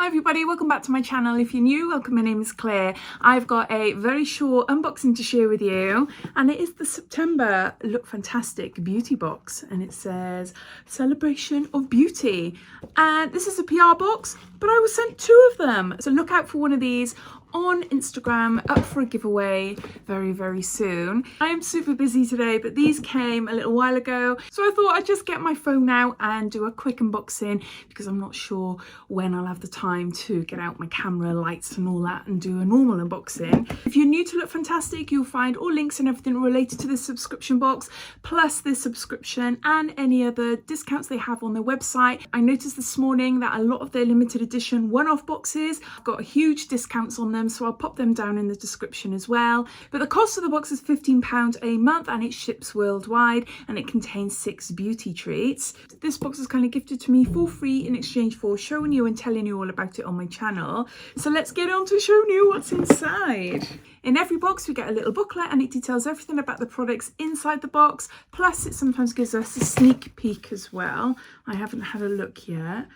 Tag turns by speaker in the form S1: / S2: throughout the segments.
S1: Hi everybody, welcome back to my channel. If you're new, welcome, my name is Claire. I've got a very short unboxing to share with you, and it is the September Lookfantastic beauty box, and it says Celebration of Beauty, and this is a PR box, but I was sent 2 of them, so look out for one of these on Instagram, up for a giveaway very soon. I am super busy today, but these came a little while ago, so I thought I'd just get my phone out and do a quick unboxing because I'm not sure when I'll have the time to get out my camera, lights and all that and do a normal unboxing. If you're new to Lookfantastic, you'll find all links and everything related to this subscription box, plus this subscription and any other discounts they have on their website. I noticed this morning that a lot of their limited edition one-off boxes have got huge discounts on them, so I'll pop them down in the description as well. But the cost of the box is £15 a month, and it ships worldwide, and it contains 6 beauty treats. This box is kind of gifted to me for free in exchange for showing you and telling you all about it on my channel. So let's get on to showing you what's inside. In every box we get a little booklet, and it details everything about the products inside the box, plus it sometimes gives us a sneak peek as well. I haven't had a look yet.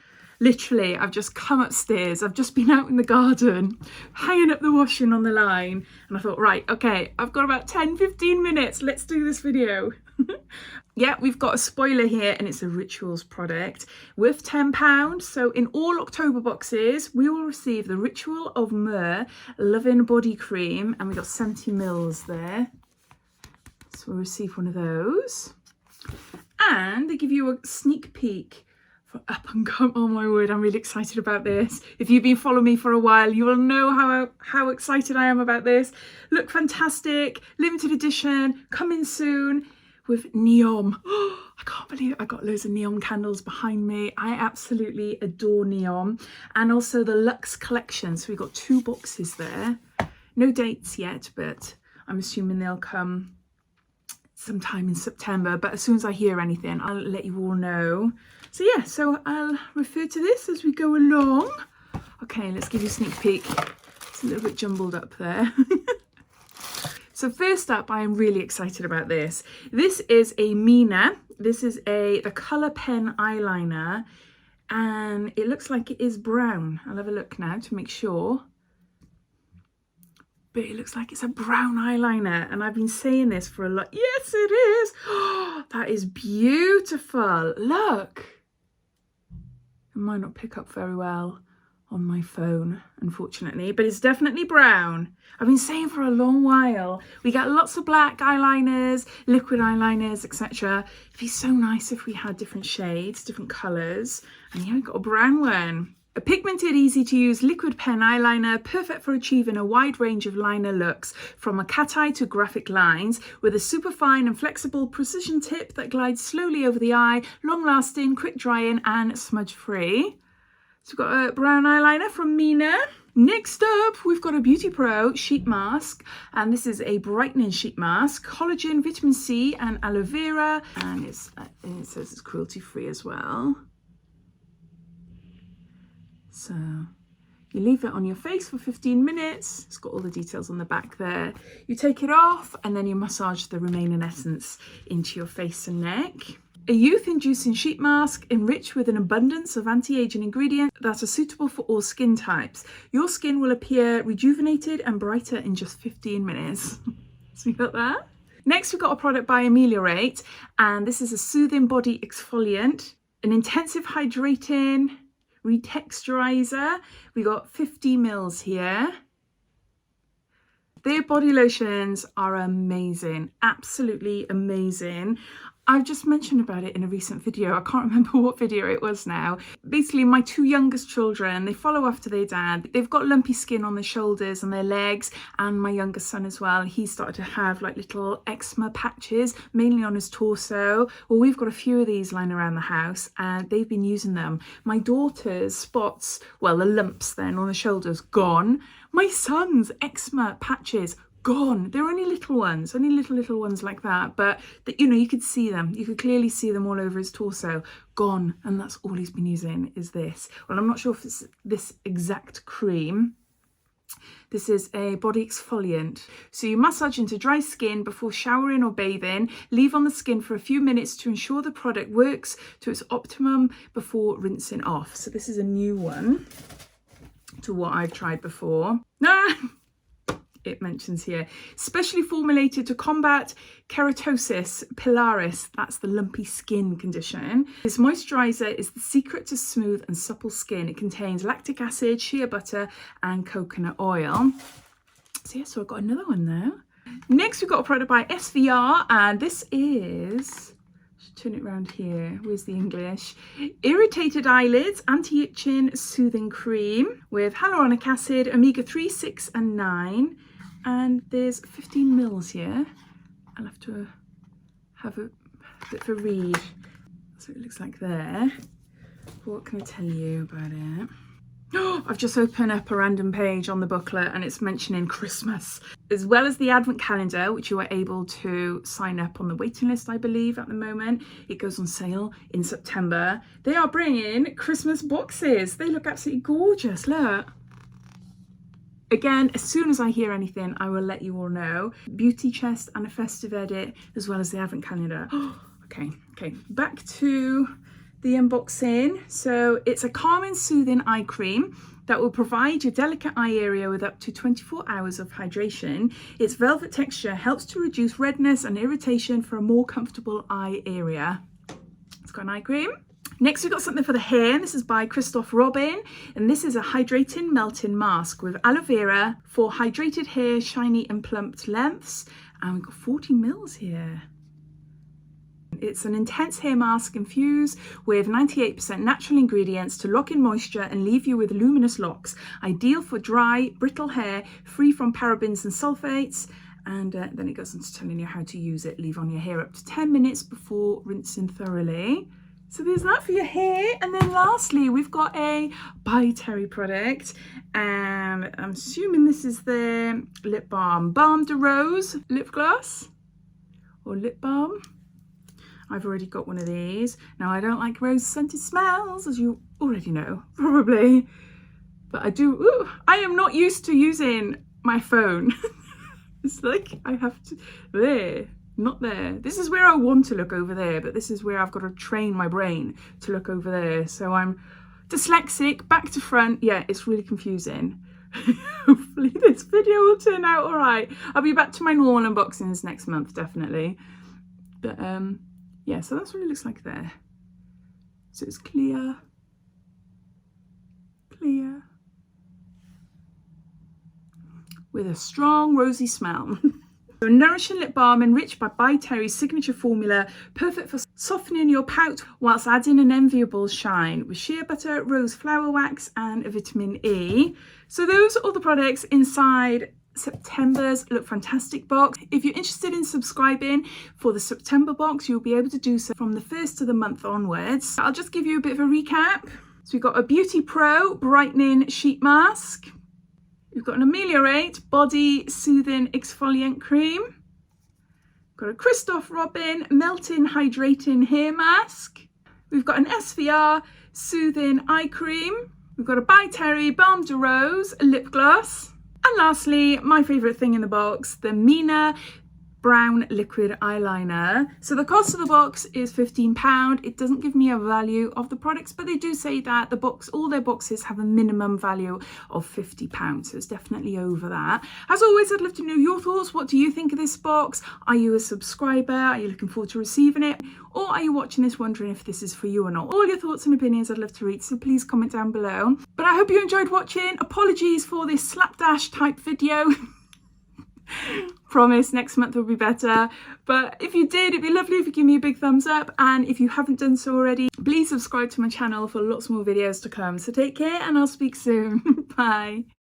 S1: Literally, I've just come upstairs, I've just been out in the garden hanging up the washing on the line, and I thought, right, okay, I've got about 10-15 minutes, let's do this video. Yeah, we've got a spoiler here, and it's a Rituals product worth £10. So in all October boxes we will receive the Ritual of Myrrh Loving Body Cream, and we got 70 mils there, so we'll receive one of those, and they give you a sneak peek up and come. Oh my word, I'm really excited about this. If you've been following me for a while, you will know how excited I am about this. Lookfantastic, limited edition, coming soon with neon. Oh, I can't believe it. I got loads of neon candles behind me. I absolutely adore neon. And also the Luxe collection. So we've got 2 boxes there. No dates yet, but I'm assuming they'll come sometime in September, but as soon as I hear anything, I'll let you all know. So yeah, so I'll refer to this as we go along. Okay, let's give you a sneak peek. It's a little bit jumbled up there. So first up, I am really excited about this. This is a Mina. This is the colour pen eyeliner, and it looks like it is brown. I'll have a look now to make sure. But it looks like it's a brown eyeliner, and I've been saying this for a lot. Yes, it is. Oh, that is beautiful. Look. It might not pick up very well on my phone, unfortunately, but it's definitely brown. I've been saying for a long while, we get lots of black eyeliners, liquid eyeliners, etc. It'd be so nice if we had different shades, different colours, and here we've got a brown one. A pigmented, easy-to-use liquid pen eyeliner, perfect for achieving a wide range of liner looks, from a cat eye to graphic lines, with a super fine and flexible precision tip that glides slowly over the eye, long-lasting, quick-drying and smudge-free. So we've got a brown eyeliner from Mina. Next up, we've got a Beauty Pro sheet mask, and this is a brightening sheet mask, collagen, vitamin C and aloe vera, and it says it's cruelty-free as well. So you leave it on your face for 15 minutes. It's got all the details on the back there. You take it off, and then you massage the remaining essence into your face and neck. A youth-inducing sheet mask enriched with an abundance of anti-aging ingredients that are suitable for all skin types. Your skin will appear rejuvenated and brighter in just 15 minutes. So you got that? Next, we've got a product by Ameliorate, and this is a soothing body exfoliant, an intensive hydrating retexturizer. We got 50 mils here. Their body lotions are amazing, absolutely amazing. I've just mentioned about it in a recent video. I can't remember what video it was now. Basically, my 2 youngest children, they follow after their dad. They've got lumpy skin on their shoulders and their legs, and my youngest son as well. He started to have like little eczema patches, mainly on his torso. Well, we've got a few of these lying around the house, and they've been using them. My daughter's spots, well, the lumps then on the shoulders, gone. My son's eczema patches, gone. They're only little ones, only little ones like that, but you know, you could see them. You could clearly see them all over his torso, gone. And that's all he's been using is this. Well, I'm not sure if it's this exact cream. This is a body exfoliant. So you massage into dry skin before showering or bathing. Leave on the skin for a few minutes to ensure the product works to its optimum before rinsing off. So this is a new one. to what I've tried before. It mentions here, specially formulated to combat keratosis pilaris, that's the lumpy skin condition. This moisturiser is the secret to smooth and supple skin. It contains lactic acid, shea butter and coconut oil. So yeah, so I've got another one there. Next we've got a product by SVR, and this is, turn it around here, where's the English? Irritated eyelids, anti-itching soothing cream with hyaluronic acid, omega-3, 6 and 9. And there's 15 mils here. I'll have to have a bit of a read. So it looks like there. What can I tell you about it? Oh, I've just opened up a random page on the booklet and it's mentioning Christmas, as well as the advent calendar, which you are able to sign up on the waiting list, I believe, at the moment. It goes on sale in September. They are bringing Christmas boxes. They look absolutely gorgeous, look. Again, as soon as I hear anything, I will let you all know. Beauty chest and a festive edit, as well as the advent calendar. Okay, back to the unboxing. So it's a calming, soothing eye cream that will provide your delicate eye area with up to 24 hours of hydration. Its velvet texture helps to reduce redness and irritation for a more comfortable eye area. It's got an eye cream. Next, we've got something for the hair. This is by Christoph Robin, and this is a hydrating melting mask with aloe vera for hydrated hair, shiny and plumped lengths. And we've got 40 mils here. It's an intense hair mask infused with 98% natural ingredients to lock in moisture and leave you with luminous locks. Ideal for dry, brittle hair, free from parabens and sulfates. And then it goes on to telling you how to use it. Leave on your hair up to 10 minutes before rinsing thoroughly. So there's that for your hair. And then lastly, we've got a By Terry product. And I'm assuming this is the lip balm. Balm de Rose lip gloss or lip balm. I've already got one of these. Now, I don't like rose scented smells, as you already know, probably. But I do, I am not used to using my phone. It's like I have to, there. Not there. This is where I want to look over there, but this is where I've got to train my brain to look over there. So I'm dyslexic, back to front. Yeah, it's really confusing. Hopefully this video will turn out all right. I'll be back to my normal unboxings next month, definitely. But yeah, so that's what it looks like there. So it's clear, with a strong rosy smell. A nourishing lip balm enriched by Terry's signature formula, perfect for softening your pout whilst adding an enviable shine with shea butter, rose flower wax and a vitamin E. So those are all the products inside September's Lookfantastic box. If you're interested in subscribing for the September box, you'll be able to do so from the 1st of the month onwards. I'll just give you a bit of a recap. So we've got a Beauty Pro brightening sheet mask. We've got an Ameliorate body soothing exfoliant cream. We've got a Christoph Robin melting hydrating hair mask. We've got an SVR soothing eye cream. We've got a By Terry Balm de Rose lip gloss. And lastly, my favourite thing in the box, the Mina brown liquid eyeliner. So the cost of the box is £15. It doesn't give me a value of the products, but they do say that the box, all their boxes have a minimum value of £50, so it's definitely over that. As always, I'd love to know your thoughts. What do you think of this box? Are you a subscriber? Are you looking forward to receiving it? Or are you watching this wondering if this is for you or not? All your thoughts and opinions I'd love to read, so please comment down below. But I hope you enjoyed watching. Apologies for this slapdash type video. Promise next month will be better, but if you did, it'd be lovely if you give me a big thumbs up, and if you haven't done so already, please subscribe to my channel for lots more videos to come. So take care and I'll speak soon. Bye.